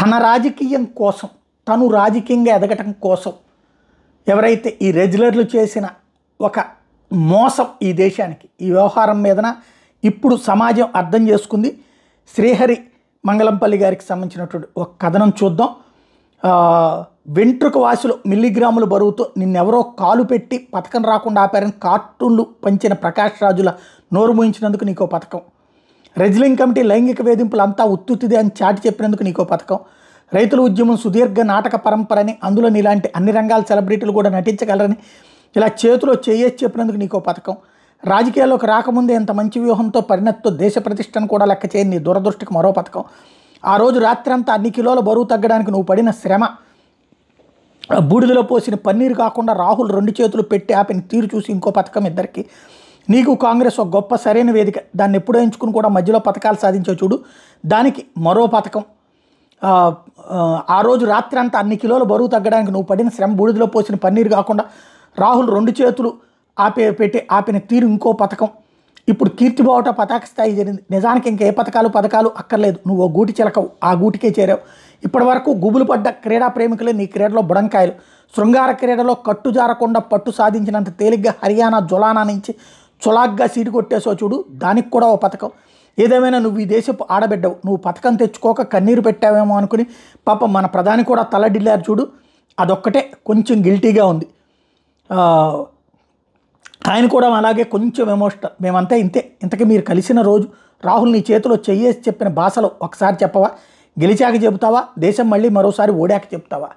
తన రాజకీయం కోసం, తను రాజకీయంగా ఎదగటం కోసం ఎవరైతే ఈ రెజ్లర్లు చేసిన ఒక మోసం ఈ దేశానికి, ఈ వ్యవహారం మీదన ఇప్పుడు సమాజం అర్థం చేసుకుంది. శ్రీహరి మంగళంపల్లి గారికి సంబంధించినటువంటి ఒక కథనం చూద్దాం. వెంట్రుక వాసులు మిల్లీగ్రాముల బరువుతో నిన్నెవరో కాలు పెట్టి పథకం రాకుండా ఆపారని కార్టూన్లు పంచిన ప్రకాష్ రాజుల నోరు మూయించినందుకు నీకో పథకం. రెజ్లింగ్ కమిటీ లైంగిక వేధింపులు అంతా ఉత్తుత్తిదే అని చాటి చెప్పినందుకు నీకో పథకం. రైతుల ఉద్యమం సుదీర్ఘ నాటక పరంపరని, అందులో నీలాంటి అన్ని రంగాల సెలబ్రిటీలు కూడా నటించగలరని ఇలా చేతిలో చేయేసి చెప్పినందుకు నీకో పథకం. రాజకీయాల్లోకి రాకముందే ఎంత మంచి వ్యూహంతో పరిణతితో దేశ ప్రతిష్టను కూడా లెక్క చేయని నీ దురదృష్టికి మరో పథకం. ఆ రోజు రాత్రంతా అన్ని కిలోల బరువు తగ్గడానికి నువ్వు పడిన శ్రమ, బూడిదలో పోసిన పన్నీరు కాకుండా రాహుల్ 2 చేతులు పెట్టి ఆపిన తీరు చూసి ఇంకో పథకం ఇద్దరికి. నీకు కాంగ్రెస్ ఒక గొప్ప సరైన వేదిక, దాన్ని ఎప్పుడో ఎంచుకుని కూడా మధ్యలో పథకాలు సాధించే చూడు, దానికి మరో పథకం. ఆ రోజు రాత్రి అంతా అన్ని కిలోల బరువు తగ్గడానికి నువ్వు పడిన శ్రమ, బూడిదలో పోసిన పన్నీరు కాకుండా రాహుల్ 2 చేతులు పెట్టి ఆపిన తీరు ఇంకో పథకం. ఇప్పుడు కీర్తిబావుట పతాక స్థాయి జరిగింది. నిజానికి ఇంకే పథకాలు అక్కర్లేదు, నువ్వు ఓ గూటి చిలకవు, ఆ గూటికే చేరావు. ఇప్పటి వరకు గుబులు పడ్డ క్రీడా ప్రేమికులే నీ క్రీడలో బుడంకాయలు. శృంగార క్రీడలో కట్టు జారకుండా పట్టు సాధించినంత తేలిగ్గా హర్యానా జొలానా నుంచి చులాగ్గా సీటు కొట్టేసో చూడు, దానికి కూడా ఓ పథకం. ఏదేమైనా నువ్వు ఈ దేశపు ఆడబిడ్డవు, నువ్వు పథకం తెచ్చుకోక కన్నీరు పెట్టావేమో అనుకుని పాపం మన ప్రధాని కూడా తలడిల్లారు చూడు, అదొక్కటే కొంచెం గిల్టీగా ఉంది. ఆయన కూడా అలాగే కొంచెం ఎమోషనల్. మేమంతా ఇంతే. ఇంతకీ మీరు కలిసిన రోజు రాహుల్ నీ చేతిలో చెయ్యేసి చెప్పిన భాషలో ఒకసారి చెప్పవా? గెలిచాక చెబుతావా? దేశం మళ్ళీ మరోసారి ఓడాక చెప్తావా?